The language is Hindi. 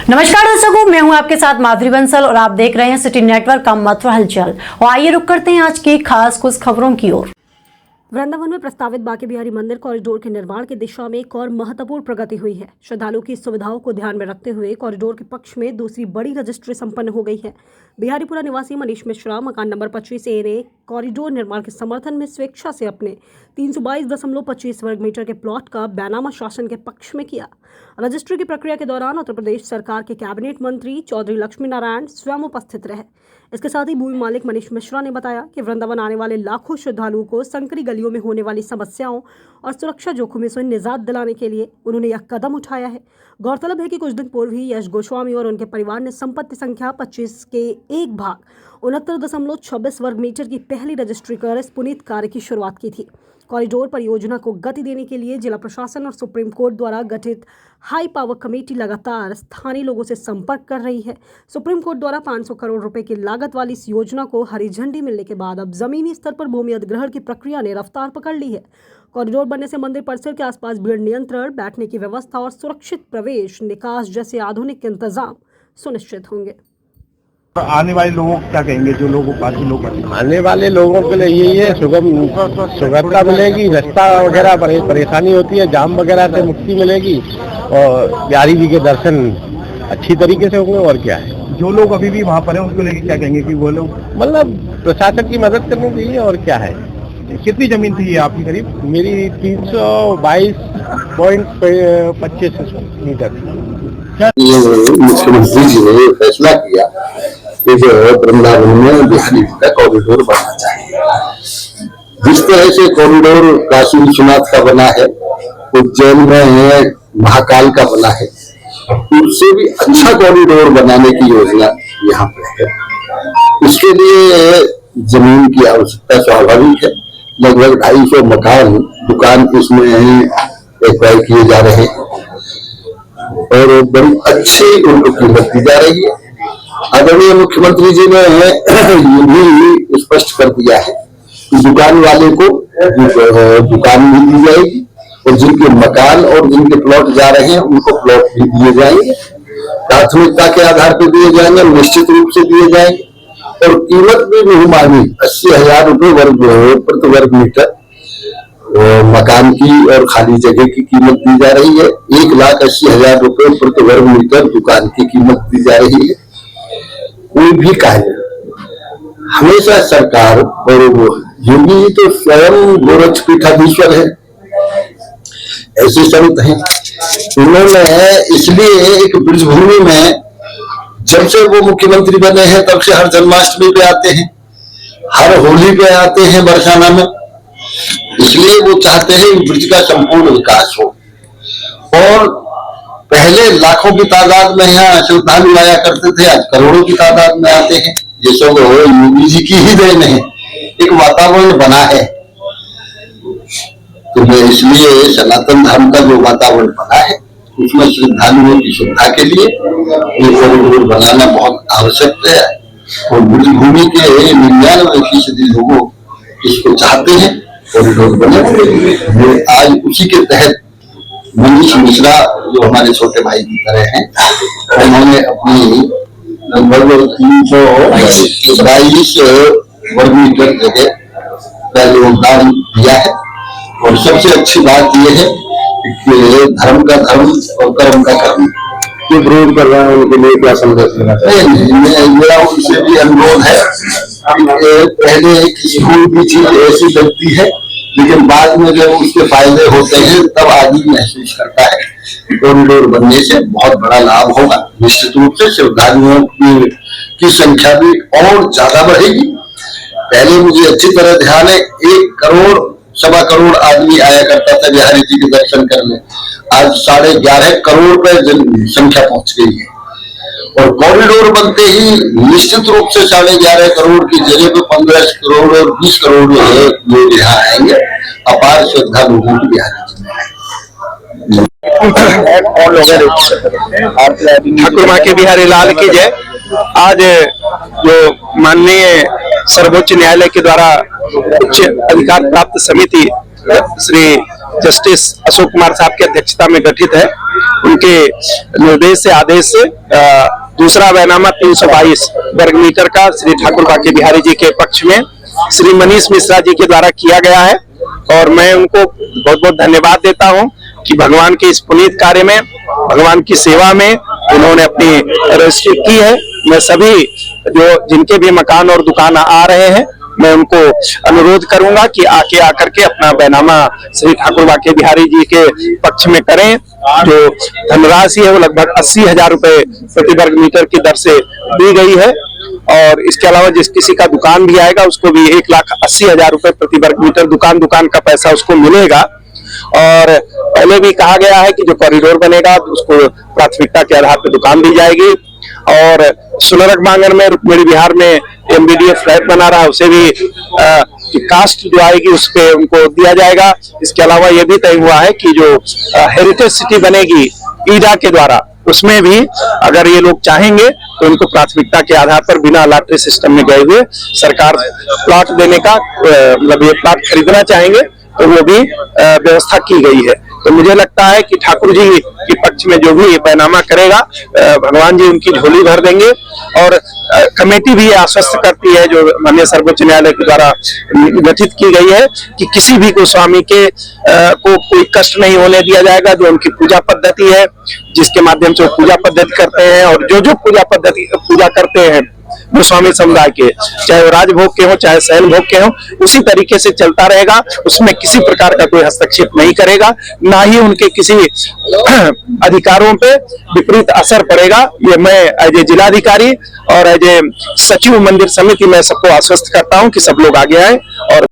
नमस्कार दर्शकों, मैं हूं आपके साथ माधुरी बंसल और आप देख रहे हैं सिटी नेटवर्क का मथुरा हलचल। और आइए रुक करते हैं आज की खास कुछ खबरों की ओर। वृंदावन में प्रस्तावित बांके बिहारी मंदिर कॉरिडोर के निर्माण की दिशा में एक और महत्वपूर्ण प्रगति हुई है। श्रद्धालुओं की सुविधाओं को ध्यान में रखते हुए कॉरिडोर के पक्ष में दूसरी बड़ी रजिस्ट्री संपन्न हो गई है। बिहारीपुरा निवासी मनीष मिश्रा मकान नंबर 25 ए ने कॉरिडोर निर्माण के समर्थन में स्वेच्छा से अपने 322.25 वर्ग मीटर के प्लॉट का बैनामा शासन के पक्ष में किया। रजिस्ट्री की प्रक्रिया के दौरान उत्तर प्रदेश सरकार के कैबिनेट मंत्री चौधरी लक्ष्मी नारायण स्वयं उपस्थित रहे। इसके साथ ही भूमि मालिक मनीष मिश्रा ने बताया कि वृंदावन आने वाले लाखों श्रद्धालुओं को संकरी गलियों में होने वाली समस्याओं और सुरक्षा जोखिमों से निजात दिलाने के लिए उन्होंने यह कदम उठाया है। गौरतलब है कि कुछ दिन पूर्व ही यश गोस्वामी और उनके परिवार ने संपत्ति संख्या 25 के एक भाग 69.26 वर्ग मीटर की पहली रजिस्ट्री कर इस पुनीत कार्य की शुरुआत की थी। कॉरिडोर परियोजना को गति देने के लिए जिला प्रशासन और सुप्रीम कोर्ट द्वारा गठित हाई पावर कमेटी लगातार स्थानीय लोगों से संपर्क कर रही है। सुप्रीम कोर्ट द्वारा 500 करोड़ रुपए की लागत वाली इस योजना को हरी झंडी मिलने के बाद अब जमीनी स्तर पर भूमि अधिग्रहण की प्रक्रिया ने रफ्तार पकड़ ली है। कॉरिडोर बनने से मंदिर परिसर के आसपास भीड़ नियंत्रण, बैठने की व्यवस्था और सुरक्षित प्रवेश निकास जैसे आधुनिक इंतजाम सुनिश्चित होंगे। आने वाले लोगों को क्या कहेंगे, जो लोग बाकी लोग आने वाले लोगों के लिए यही है, सुगमता मिलेगी, रास्ता वगैरह परेशानी होती है, जाम वगैरह से मुक्ति मिलेगी और बिहारी जी के दर्शन अच्छी तरीके से होंगे। और क्या है, जो लोग अभी भी वहाँ पर हैं उनको लेके क्या कहेंगे कि वो लोग मतलब प्रशासन की मदद करनी चाहिए। और क्या है, कितनी जमीन थी ये आपकी करीब? मेरी 322.25 मीटर। मुख्यमंत्री जी ने फैसला किया कि जो वृंदावन में बिहारी जी का कॉरिडोर बनना चाहिए। जिस तरह से कॉरिडोर काशी विश्वनाथ का बना है, उज्जैन में महाकाल का बना है, उससे भी अच्छा कॉरिडोर बनाने की योजना यहाँ पे है। इसके लिए जमीन की आवश्यकता स्वाभाविक है। लगभग 250 मकान दुकान इसमें एक्वायर किए जा रहे हैं और बड़ी अच्छी उनको कीमत दी जा रही है। आदरणीय मुख्यमंत्री जी ने ये भी स्पष्ट कर दिया है कि दुकान वाले को दुकान भी दी जाएगी और जिनके मकान और जिनके प्लॉट जा रहे हैं उनको प्लॉट भी दिए जाएंगे। प्राथमिकता के आधार पर दिए जाएंगे, निश्चित रूप से दिए जाएंगे और कीमत भी बहुमानी 80,000 रुपये प्रति वर्ग मीटर मकान की और खाली जगह की कीमत दी जा रही है। 1,80,000 रुपये प्रति वर्ग मीटर दुकान की कीमत दी जा रही है। कोई भी कार्य हमेशा सरकार और योगी जी तो स्वयं गोरक्ष पीठाधीश्वर है, ऐसे संत हैं। उन्होंने इसलिए एक ब्रजभूमि में जब से वो मुख्यमंत्री बने हैं तब से हर जन्माष्टमी पे आते हैं, हर होली पे आते हैं बरसाना में। इसलिए वो चाहते हैं ब्रज का संपूर्ण विकास हो। और पहले लाखों की तादाद में यहाँ श्रद्धालु आया करते थे, आज करोड़ों की तादाद में आते हैं। ये सब योगी जी की ही देन है, एक वातावरण बना है। तो मैं इसलिए सनातन धर्म का जो वातावरण बना है उसमें श्रद्धालुओं की सुविधा के लिए ये कॉरिडोर बनाना बहुत आवश्यक है। और ब्रज भूमि के 99% लोगों इसको चाहते हैं कॉरिडोर बने। आज उसी के तहत मनीष मिश्रा जो हमारे छोटे भाई की तरह हैं, उन्होंने अपनी लगभग 322 वर्ग मीटर जगह का योगदान दिया है। और सबसे अच्छी बात यह है कि धर्म का धर्म और कर्म का कर्म जो विरोध कर रहे हैं उनके लिए क्या संदेश देना चाहिए? मेरा उनसे भी अनुरोध है। पहले किसी कोई भी चीज ऐसी लगती है लेकिन बाद में जब उसके फायदे होते हैं तब आदमी महसूस करता है। कॉरिडोर बनने से बहुत बड़ा लाभ होगा। निश्चित रूप से श्रद्धालुओं की संख्या भी और ज्यादा बढ़ेगी। पहले मुझे अच्छी तरह ध्यान है 1 करोड़ 1.25 करोड़ आदमी आया करता था बिहारी जी के दर्शन करने। आज 11.5 करोड़ पे संख्या पहुंच गई है। और कॉरिडोर बनते ही निश्चित रूप से 11.5 करोड़ की जगह पे 15 करोड़ और 20 करोड़ लोग यहाँ आएंगे। अपार श्रद्धा लोगों की बिहारी जी ठाकुर माँ के बिहारी लाल की जय। आज जो माननीय सर्वोच्च न्यायालय के द्वारा उच्च अधिकार प्राप्त समिति श्री जस्टिस अशोक कुमार साहब की अध्यक्षता में गठित है, उनके निर्देश से आदेश से दूसरा बैनामा 322 वर्ग मीटर का श्री ठाकुर बाके बिहारी जी के पक्ष में श्री मनीष मिश्रा जी के द्वारा किया गया है। और मैं उनको बहुत बहुत धन्यवाद देता हूं कि भगवान के इस पुनीत कार्य में, भगवान की सेवा में उन्होंने अपनी रजिस्ट्री की है। मैं सभी जो जिनके भी मकान और दुकान आ रहे हैं, मैं उनको अनुरोध करूंगा कि आकर के अपना बैनामा श्री ठाकुर बाके बिहारी जी के पक्ष में करें। जो धनराशि है वो लगभग 80,000 रुपए प्रति वर्ग मीटर की दर से दी गई है। और इसके अलावा जिस किसी का दुकान भी आएगा उसको भी 1,80,000 रुपए प्रति वर्ग मीटर दुकान का पैसा उसको मिलेगा। और पहले भी कहा गया है कि जो कॉरिडोर बनेगा उसको प्राथमिकता के आधार पर दुकान दी जाएगी। और सुनरक बांगन में रुक्मिणी विहार में MBDA फ्लैट बना रहा है, उसे भी कास्ट जो आएगी उस पे उनको दिया जाएगा। इसके अलावा ये भी तय हुआ है कि जो हेरिटेज सिटी बनेगी ईडा के द्वारा, उसमें भी अगर ये लोग चाहेंगे तो उनको प्राथमिकता के आधार पर बिना लॉटरी सिस्टम में गए हुए सरकार प्लॉट देने का मतलब ये प्लॉट खरीदना चाहेंगे तो वो भी व्यवस्था की गई है। तो मुझे लगता है कि ठाकुर जी के पक्ष में जो भी बैनामा करेगा, भगवान जी उनकी झोली भर देंगे। और कमेटी भी आश्वस्त करती है जो माननीय सर्वोच्च न्यायालय के द्वारा गठित की गई है कि किसी भी गोस्वामी के को कोई कष्ट नहीं होने दिया जाएगा। जो उनकी पूजा पद्धति है, जिसके माध्यम से वो पूजा पद्धति करते हैं, और जो पूजा करते हैं गोस्वामी समुदाय के, चाहे वो राजभोग के हो चाहे शयन भोग के हो, उसी तरीके से चलता रहेगा। उसमें किसी प्रकार का कोई हस्तक्षेप नहीं करेगा, ना ही उनके किसी अधिकारों पे विपरीत असर पड़ेगा। ये मैं एज ए जिलाधिकारी और एज ए सचिव मंदिर समिति में सबको आश्वस्त करता हूं कि सब लोग आगे आए और